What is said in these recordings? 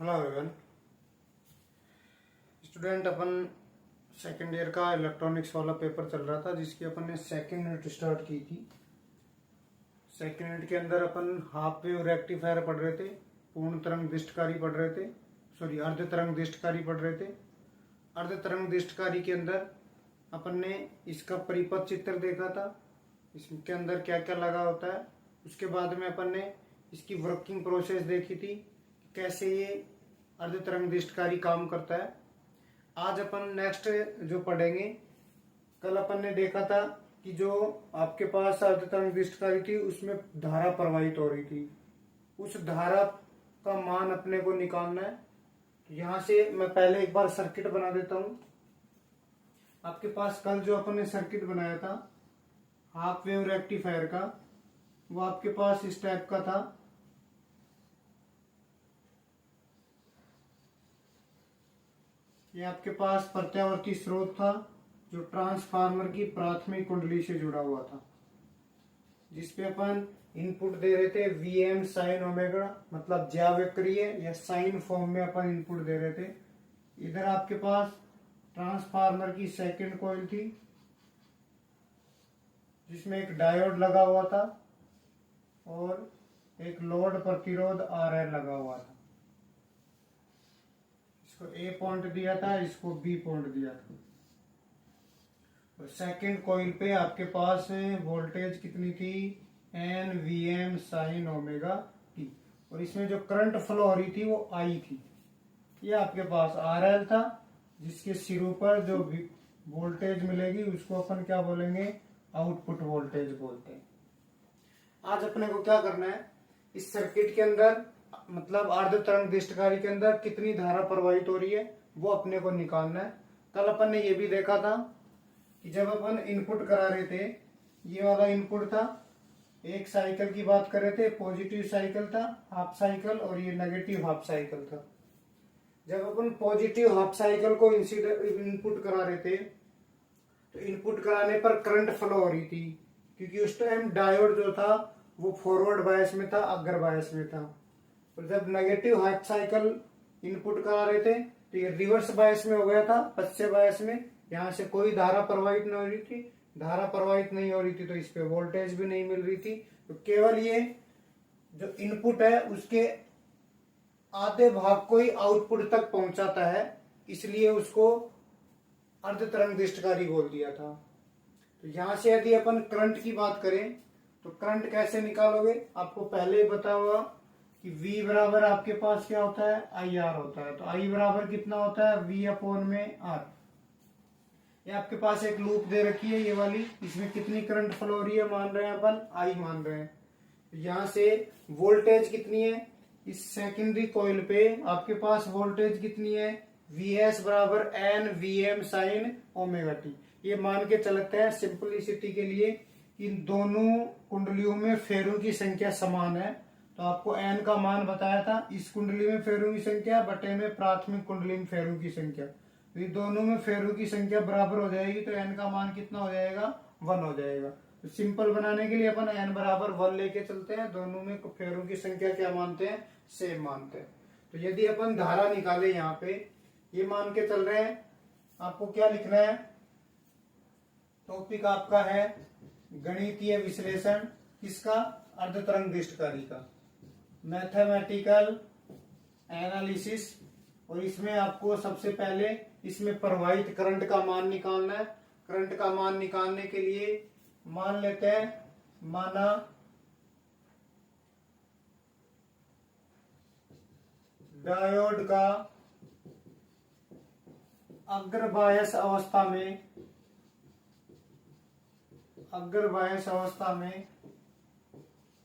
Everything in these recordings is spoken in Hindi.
Hello everyone. स्टूडेंट, अपन सेकेंड ईयर का इलेक्ट्रॉनिक्स वाला पेपर चल रहा था जिसकी अपन ने सेकेंड यूनिट स्टार्ट की थी। सेकेंड यूनिट के अंदर अपन हाफ वेव रेक्टिफायर पढ़ रहे थे, पूर्ण तरंग दिष्टकारी पढ़ रहे थे, सॉरी अर्ध तरंग दिष्टकारी पढ़ रहे थे। अर्ध तरंग दिष्टकारी के अंदर अपन ने इसका परिपथ चित्र देखा था, इसके अंदर क्या क्या लगा होता है। उसके बाद में अपन ने इसकी वर्किंग प्रोसेस देखी थी, कैसे ये अर्ध तरंग दिष्टकारी काम करता है। आज अपन नेक्स्ट जो पढ़ेंगे, कल अपन ने देखा था कि जो आपके पास अर्ध तरंग दिष्टकारी थी उसमें धारा प्रवाहित हो रही थी, उस धारा का मान अपने को निकालना है। तो यहाँ से मैं पहले एक बार सर्किट बना देता हूँ। आपके पास कल जो अपन ने सर्किट बनाया था हाफ वेव रेक्टिफायर का, वो आपके पास इस टाइप का था। ये आपके पास प्रत्यावर्ती स्रोत था जो ट्रांसफार्मर की प्राथमिक कुंडली से जुड़ा हुआ था, जिसपे अपन इनपुट दे रहे थे Vm साइन ओमेगा, मतलब ज्यावक्रीय या साइन फॉर्म में अपन इनपुट दे रहे थे। इधर आपके पास ट्रांसफार्मर की सेकंड कॉइल थी जिसमें एक डायोड लगा हुआ था और एक लोड प्रतिरोध RL लगा हुआ था। इसको A पॉइंट दिया था, इसको B पॉइंट दिया था। और सेकंड कॉइल पे आपके पास वोल्टेज कितनी थी, NVM साइन ओमेगा टी, और इसमें जो करंट फ्लो हो रही थी वो I थी। ये आपके पास RL था जिसके सिरों पर जो वोल्टेज मिलेगी उसको अपन क्या बोलेंगे, आउटपुट वोल्टेज बोलते हैं। आज अपने को क्या करना है, इस सर्किट के अंदर मतलब अर्ध तरंग दिष्टकारी के अंदर कितनी धारा प्रवाहित हो रही है वो अपने को निकालना है। कल अपन ने ये भी देखा था कि जब अपन इनपुट करा रहे थे, ये वाला इनपुट था, एक साइकिल की बात कर रहे थे, पॉजिटिव साइकिल था हाफ साइकिल और ये नेगेटिव हाफ साइकिल था। जब अपन पॉजिटिव हाफ साइकिल को इनपुट करा रहे थे तो इनपुट कराने पर करंट फ्लो हो रही थी, क्योंकि उस टाइम डायोड जो था वो फॉरवर्ड बायस में था, अग्र बायस में था। और जब नेगेटिव हाफ साइकिल इनपुट करा रहे थे तो ये रिवर्स बायस में हो गया था, पश्चिम बायस में। यहाँ से कोई धारा प्रवाहित नहीं हो रही थी, धारा प्रवाहित नहीं हो रही थी तो इस पे वोल्टेज भी नहीं मिल रही थी। तो केवल ये जो इनपुट है उसके आधे भाग को ही आउटपुट तक पहुंचाता है, इसलिए उसको अर्ध तरंग दिष्टकारी बोल दिया था। तो यहां से यदि अपन करंट की बात करें तो करंट कैसे निकालोगे, आपको पहले ही पता होगा कि V बराबर आपके पास क्या होता है, IR होता है। तो I बराबर कितना होता है, V अपॉन में R। ये आपके पास एक लूप दे रखी है ये वाली, इसमें कितनी करंट फ्लो हो रही है मान रहे हैं अपन, I मान रहे हैं। तो यहाँ से वोल्टेज कितनी है, इस सेकेंडरी कॉइल पे आपके पास वोल्टेज कितनी है, Vs बराबर NVM साइन ओमेगा टी। ये मान के चलते हैं सिंपलिसिटी के लिए इन दोनों कुंडलियों में फेरों की संख्या समान है। तो आपको n का मान बताया था, इस कुंडली में फेरों की संख्या बटे में प्राथमिक कुंडली में फेरों की संख्या। तो ये दोनों में फेरों की संख्या बराबर हो जाएगी तो n का मान कितना हो जाएगा, 1 हो जाएगा। तो सिंपल बनाने के लिए अपन n बराबर 1 लेके चलते हैं, दोनों में फेरों की संख्या क्या मानते हैं, सेम मानते हैं। तो यदि अपन धारा निकाले, यहाँ पे ये मान के चल रहे हैं, आपको क्या लिखना है, टॉपिक आपका है गणितीय विश्लेषण, किसका, अर्ध तरंग दिष्टकारी का, मैथमेटिकल एनालिसिस। और इसमें आपको सबसे पहले इसमें प्रवाहित करंट का मान निकालना है। करंट का मान निकालने के लिए मान लेते हैं, माना डायोड का अग्र बायस अवस्था में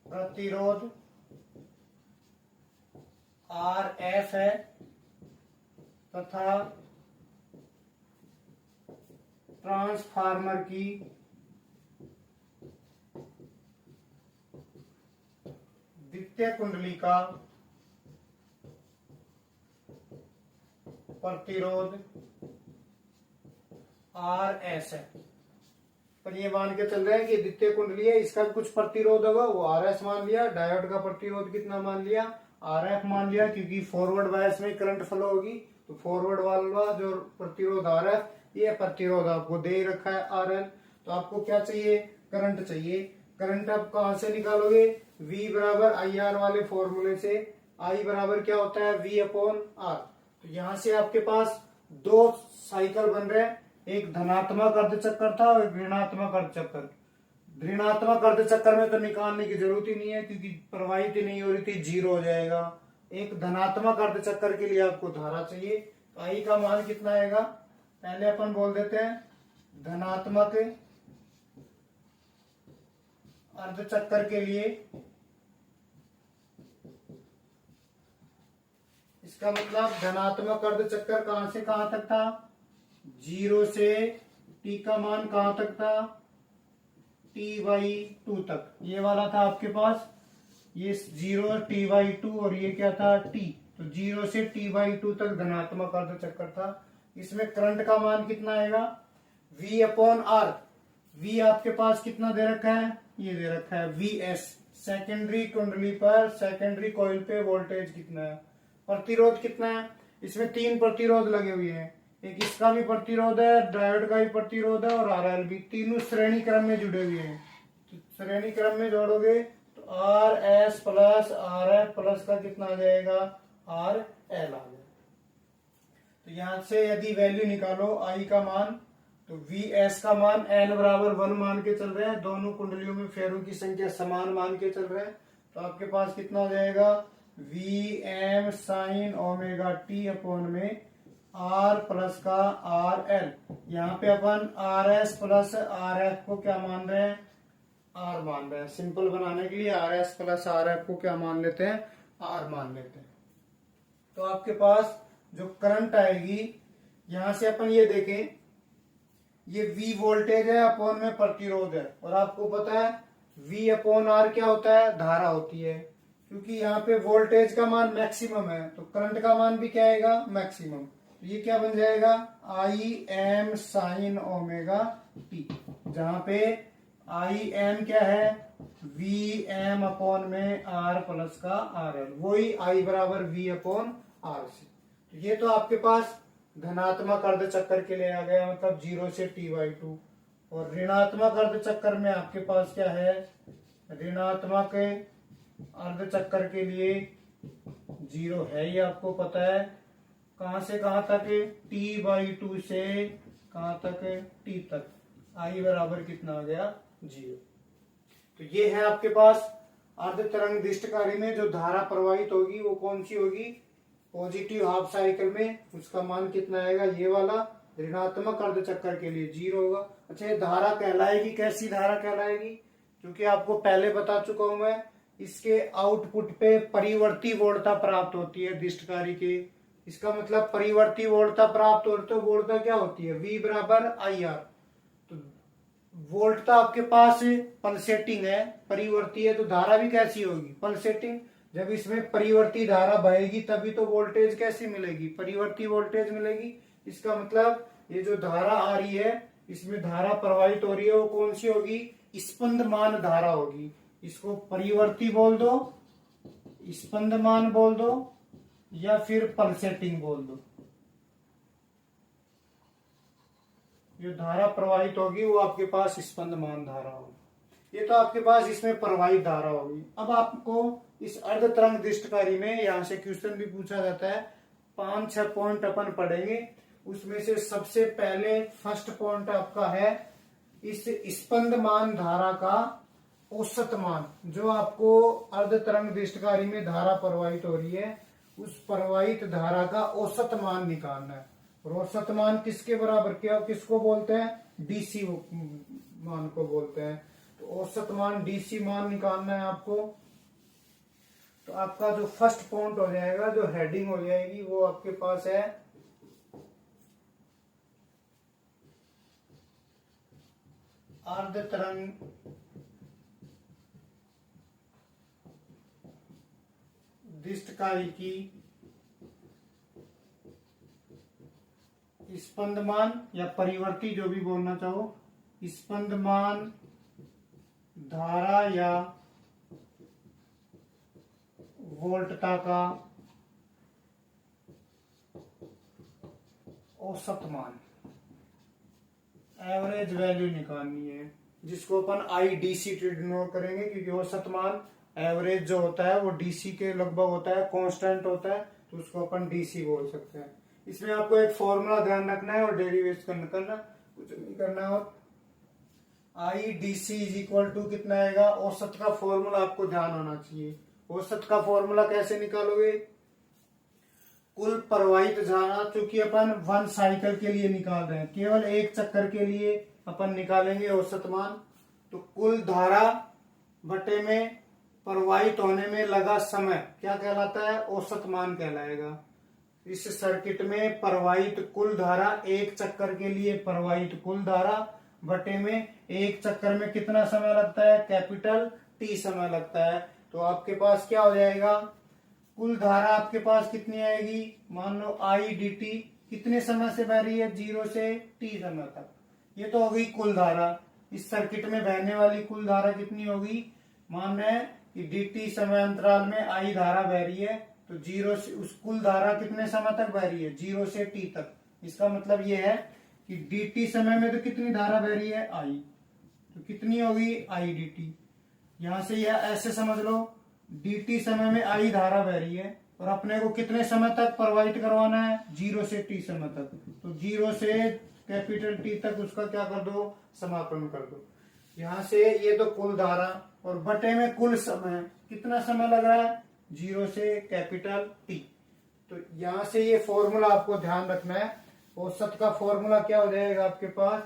प्रतिरोध RF है तथा ट्रांसफार्मर की द्वितीय कुंडली का प्रतिरोध RS है। पर ये मान के चल रहे हैं कि द्वितीय कुंडली है, इसका भी कुछ प्रतिरोध होगा, वो RS मान लिया। डायोड का प्रतिरोध कितना मान लिया, आर एफ मान लिया, क्योंकि फॉरवर्ड बायस में करंट फ्लो होगी, तो फॉरवर्ड वाला जो प्रतिरोध आर एफ, ये प्रतिरोध आपको दे ही रखा है आर एल। तो आपको क्या चाहिए, करंट चाहिए। करंट आप कहां से निकालोगे, V बराबर आई आर वाले फॉर्मूले से। I बराबर क्या होता है, V अपॉन आर। तो यहां से आपके पास दो साइकिल बन रहे हैं, एक धनात्मक अर्ध चक्कर था और एक ऋणात्मक अर्ध चक्कर। ऋणात्मक अर्ध चक्कर में तो निकालने की जरूरत ही नहीं है, क्योंकि प्रवाहित ही नहीं हो रही थी, जीरो हो जाएगा। एक धनात्मक अर्ध चक्कर के लिए आपको धारा चाहिए, तो आई का मान कितना आएगा, पहले अपन बोल देते हैं धनात्मक अर्ध चक्कर के लिए, इसका मतलब धनात्मक अर्ध चक्कर कहां से कहां तक था, 0 से t का मान कहां तक था, t/2 तक। ये वाला था आपके पास, ये 0 t/2 और ये क्या था t। तो 0 से t/2 तक धनात्मक अर्ध चक्कर था। इसमें करंट का मान कितना आएगा, V अपॉन आर। V आपके पास कितना दे रखा है, ये दे रखा है Vs। सेकेंडरी कुंडली पर, सेकेंडरी कॉइल पे वोल्टेज कितना है, प्रतिरोध कितना है, इसमें 3 प्रतिरोध लगे हुए हैं, एक इसका भी प्रतिरोध है, डायोड का भी प्रतिरोध है और आरएल भी, तीनों श्रेणी क्रम में जुड़े हुए हैं। तो श्रेणी क्रम में जोड़ोगे तो are S plus R F plus का कितना आ जाएगा, आर एल आ जाएगा। तो यहां से यदि वैल्यू निकालो आई का मान, तो वी एस का मान एन बराबर 1 मान के चल रहे हैं, दोनों कुंडलियों में फेरों की संख्या समान मान के चल रहे हैं। तो आपके पास कितना हो जाएगा, V M sine omega t upon में आर प्लस का आर एल। यहाँ पे अपन R S plus R F को क्या मान रहे हैं, आर मान रहे हैं। सिंपल बनाने के लिए are S plus R F को क्या मान लेते हैं, आर मान लेते हैं। तो आपके पास जो करंट आएगी, यहां से अपन ये देखें, ये V वोल्टेज है, अपॉन में प्रतिरोध है, और आपको पता है V अपॉन आर क्या होता है, धारा होती है। क्योंकि यहाँ पे वोल्टेज का मान मैक्सिमम है, तो करंट का मान भी क्या आएगा, मैक्सिमम। तो ये क्या बन जाएगा, I am sine omega T, जहां पे आई एम क्या है, वी एम अपॉन में आर प्लस का आर एल, वही आई बराबर वी अपॉन आर से। तो ये तो आपके पास धनात्मक अर्ध चक्कर के लिए आ गया, मतलब 0 से t/2। और ऋणात्मक अर्ध चक्कर में आपके पास क्या है, ऋणात्मक अर्ध चक्कर के लिए 0 है, ये आपको पता है। कहां से कहां तक, t/2 से कहां तक, t तक, आई बराबर कितना आ गया, 0। तो ये है आपके पास अर्ध तरंग दिष्टकारी में जो धारा प्रवाहित होगी वो कौन सी होगी, पॉजिटिव हाफ साइकिल में उसका मान कितना आएगा, ये वाला। ऋणात्मक अर्ध चक्कर के लिए 0 होगा। अच्छा, ये धारा कहलाएगी, कैसी धारा कहलाएगी, क्योंकि आपको पहले बता चुका हूं मैं, इसके आउटपुट पे परिवर्ती वोल्टता प्राप्त होती है दिष्टकारी के। इसका मतलब परिवर्ती वोल्टता प्राप्त हो, तो वोल्टता क्या होती है, V बराबर आई आर। तो वोल्टता आपके पास पल्सेटिंग है, परिवर्ती है, तो धारा भी कैसी होगी, पल्सेटिंग। जब इसमें परिवर्ती धारा बहेगी तभी तो वोल्टेज कैसी मिलेगी, परिवर्ती वोल्टेज मिलेगी। इसका मतलब ये जो धारा आ रही है, इसमें धारा प्रवाहित हो रही है, वो कौन सी होगी, स्पंदमान धारा होगी। इसको परिवर्ती बोल दो, स्पंदमान बोल दो, या फिर पल्सेटिंग बोल दो। जो धारा प्रवाहित होगी वो आपके पास स्पंदमान धारा होगी। ये तो आपके पास इसमें प्रवाहित धारा होगी। अब आपको इस अर्ध तरंग दिष्टकारी में यहां से क्वेश्चन भी पूछा जाता है, 5-6 पॉइंट अपन पढ़ेंगे। उसमें से सबसे पहले फर्स्ट पॉइंट आपका है इस स्पंदमान धारा का औसत मान। जो आपको अर्ध तरंग दिष्टकारी में धारा प्रवाहित हो रही है, उस प्रवाहित धारा का औसत मान निकालना है। और औसत मान किसके बराबर, क्या किसको बोलते हैं, डीसी मान को बोलते हैं। तो औसत मान डीसी मान निकालना है आपको। तो आपका जो फर्स्ट पॉइंट हो जाएगा, जो हेडिंग हो जाएगी, वो आपके पास है अर्ध तरंग दिष्टकारी की स्पंदमान या परिवर्ती, जो भी बोलना चाहो, स्पंदमान धारा या वोल्टता का औसत मान, एवरेज वैल्यू निकालनी है, जिसको अपन IDC से डिनोट करेंगे, क्योंकि औसत मान एवरेज जो होता है वो DC के लगभग होता है, कांस्टेंट होता है, तो उसको अपन DC बोल सकते हैं। इसमें आपको एक फॉर्मूला ध्यान रखना है और डेरिवेशन करना, कुछ नहीं करना। और IDC इज इक्वल टू कितना आएगा, औसत का फॉर्मूला आपको ध्यान होना चाहिए। औसत का फॉर्मूला कैसे निकालोगे, कुल प्रवाहित धारा, चूंकि अपन 1 साइकिल के लिए निकाल रहे हैं, केवल एक चक्कर के लिए अपन निकालेंगे औसत मान, तो कुल धारा बटे में प्रवाहित होने में लगा समय क्या कहलाता है, औसत मान कहलाएगा। इस सर्किट में प्रवाहित कुल धारा, एक चक्कर के लिए प्रवाहित कुल धारा बटे में एक चक्कर में कितना समय लगता है, कैपिटल T समय लगता है। तो आपके पास क्या हो जाएगा, कुल धारा आपके पास कितनी आएगी, मान लो IDT कितने समय से बह रही है, 0 से T समय तक। ये तो हो गई कुल धारा। इस सर्किट में बहने वाली कुल धारा कितनी होगी, मान रहे हैं कि DT समय अंतराल में I धारा बह रही है, तो 0 से उस कुल धारा कितने समय तक बह रही है, 0 से T तक। इसका मतलब ये है कि DT समय में तो कितनी धारा बह रही है, I, तो कितनी होगी IDT। यहां से यह ऐसे समझ लो, DT समय में I धारा बह रही है और अपने को कितने समय तक प्रवाहित करवाना है, 0 से T समय तक, तो 0 से कैपिटल T तक उसका क्या कर दो, समाकलन कर दो। यहां से ये तो कुल धारा और बटे में कुल समय, कितना समय लग रहा है, 0 से कैपिटल T। तो यहां से ये फॉर्मूला आपको ध्यान रखना है। औसत का फॉर्मूला क्या हो जाएगा आपके पास,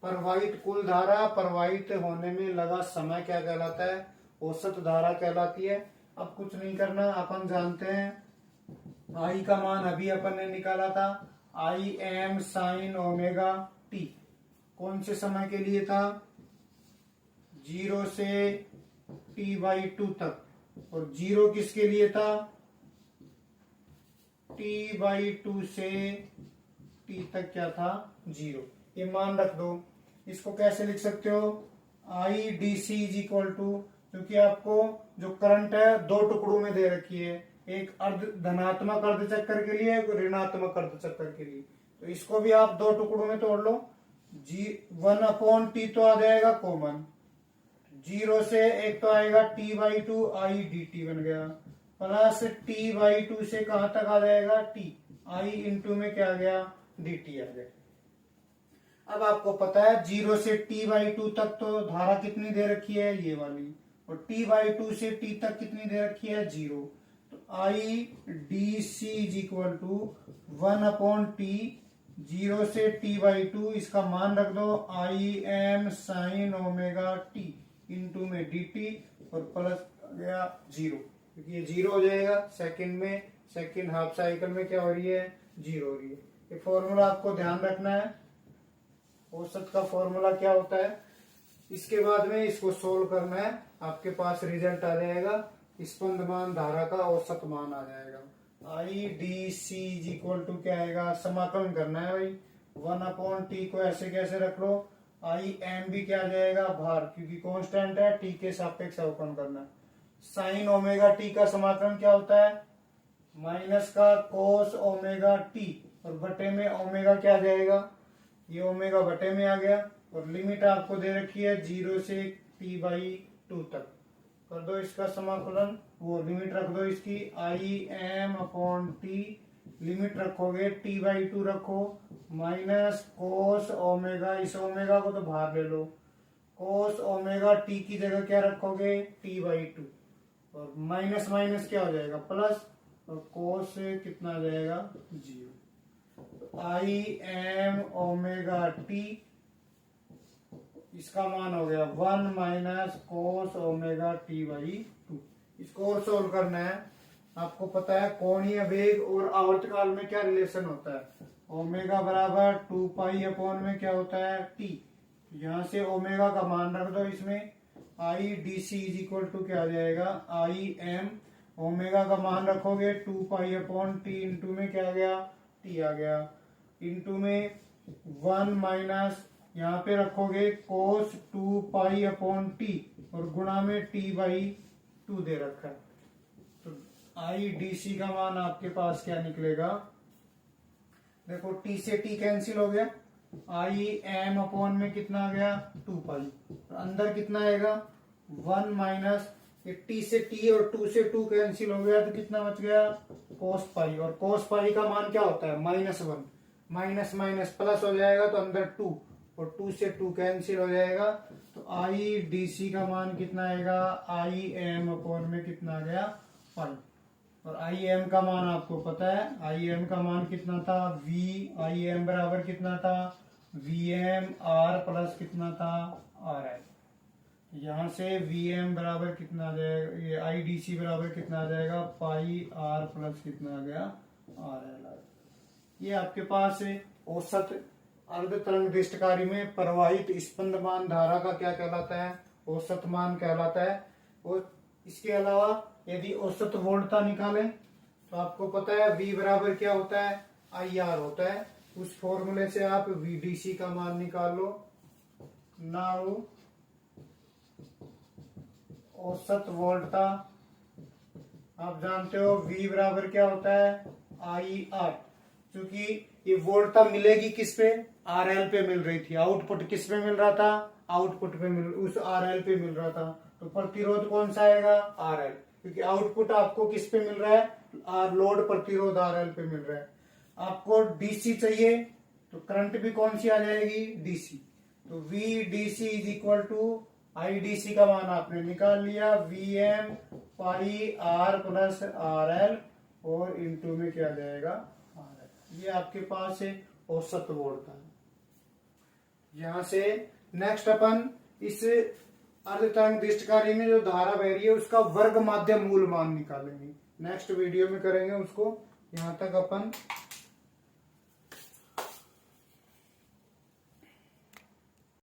प्रवाहित कुल धारा प्रवाहित होने में लगा समय क्या कहलाता है, औसत धारा कहलाती है। अब कुछ नहीं करना, अपन जानते हैं I का मान अभी अपन ने निकाला था, Im sin ओमेगा T कौन से समय के लिए था, 0 से T/2 तक, और 0 किसके लिए था, T/2 से T तक क्या था, 0। ये मान रख दो। इसको कैसे लिख सकते हो, IDC इज इक्वल टू, क्योंकि आपको जो करंट है दो टुकड़ों में दे रखी है, एक अर्ध धनात्मक अर्ध चक्कर के लिए, एक ऋणात्मक अर्ध चक्कर के लिए, तो इसको भी आप दो टुकड़ों में तोड़ लो। 1/T तो आ जाएगा कॉमन, 0 से एक तो आएगा T/2 IDT बन गया, प्लस T/2 से कहां तक आ जाएगा, T, I इंटू में क्या आ गया, DT आ गया। अब आपको पता है 0 से T/2 तक तो धारा कितनी दे रखी है, ये वाली, और T/2 से T तक कितनी दे रखी है, 0। तो IDC is equal to 1/T, 0 से T/2, इसका मान रख दो Im sin omega T into में DT, और प्लस आ गया 0, क्योंकि ये 0 हो जाएगा। सेकंड में, सेकंड हाफ साइकिल में क्या हो रही है, 0 हो रही है। ये फॉर्मूला आपको ध्यान रखना है, औसत का फॉर्मूला क्या होता है। इसके बाद में इसको सोल्व करना है, आपके पास रिजल्ट आ जाएगा, स्पंदमान धारा का औसत मान आ जाएगा। IDC इज इक्वल टू क्या आएगा, समाकलन करना है भाई, 1/T को ऐसे कैसे रख लो, Im भी क्या आ जाएगा, भार, क्योंकि कांस्टेंट है, T के सापेक्ष अवकलन करना है। साइन ओमेगा T का समाकलन क्या होता है, माइनस का कोस ओमेगा T, और बटे में ओमेगा क्या आ जाएगा, ये ओमेगा बटे में आ गया, और लिमिट आपको दे रखी है 0 से T/2 तक। कर दो इसका समाकलन, वो लिमिट रख दो इसकी, Im/T, लिमिट रखोगे T/2 रखो, माइनस कोस ओमेगा, इस ओमेगा को तो बाहर ले लो, कोस ओमेगा T की जगह क्या रखोगे, T/2, और माइनस माइनस क्या हो जाएगा, प्लस, और कोस से कितना आ जाएगा, 0। Im ओमेगा T, इसका मान हो गया 1 माइनस कोस ओमेगा T/2। इसको और सोल्व करना है। आपको पता है कोणीय वेग और आवर्तकाल में क्या रिलेशन होता है, ओमेगा बराबर 2π में क्या होता है, T। यहां से ओमेगा का मान रख दो इसमें, IDC इज इक्वल टू क्या आ जाएगा, Im, ओमेगा का मान रखोगे 2π/T, इंटू में क्या आ गया, T आ गया, इंटू में 1 माइनस, यहाँ पे रखोगे कोस 2π/T, और गुणा में T/2 दे रखा है। तो आई डी सी का मान आपके पास क्या निकलेगा, देखो टी से टी कैंसिल हो गया, आई एम अपॉन में कितना आ गया 2 पाई, अंदर कितना आएगा 1 माइनस टी से टी और 2 से 2 कैंसिल हो गया तो कितना बच गया कोस पाई, और कोस पाई का मान क्या होता है -1, माइनस माइनस प्लस हो जाएगा तो अंदर 2 और 2 से 2 कैंसिल हो जाएगा, तो आई डी सी का मान कितना आएगा आई एम अपॉन में कितना आ गया पाई, और आई एम का मान आपको पता है, आई एम का मान कितना था वी आई एम बराबर कितना था वी एम आर प्लस कितना था आर एल, यहाँ से वी एम बराबर कितना आ जाएगा, ये आई डी सी बराबर कितना आ जाएगा पाई आर प्लस कितना आ गया आर एल। ये आपके पास औसत अर्ध तरंग दृष्टकारी में प्रवाहित स्पंदमान धारा का क्या कहलाता है, औसत मान कहलाता है। और इसके अलावा यदि औसत वोल्टता निकालें तो आपको पता है V बराबर क्या होता है IR होता है, उस फॉर्मूले से आप VDC का मान निकाल लो। नाउ औसत वोल्टता आप जानते हो V बराबर क्या होता है IR, क्योंकि ये वोल्टता मिलेगी किस पे RL पे मिल रही थी, आउटपुट किस पे मिल रहा था आउटपुट पे उस RL पे मिल रहा था, तो प्रतिरोध कौन सा आएगा RL, क्योंकि आउटपुट आपको किस पे मिल रहा है लोड प्रतिरोध RL पे मिल रहा है। आपको DC चाहिए तो करंट भी कौन सी आ जाएगी DC, तो VDC is equal to IDC का मान आपने निकाल लिया VM by R plus RL और इंटू में क्या जाएगा RL। ये आपके पास है औसत वोल्टता है। यहां से नेक्स्ट अपन इस अर्धतरंग दृष्टकारी में जो धारा बह रही है उसका वर्ग माध्य मूल मान निकालेंगे, नेक्स्ट वीडियो में करेंगे उसको। यहाँ तक अपन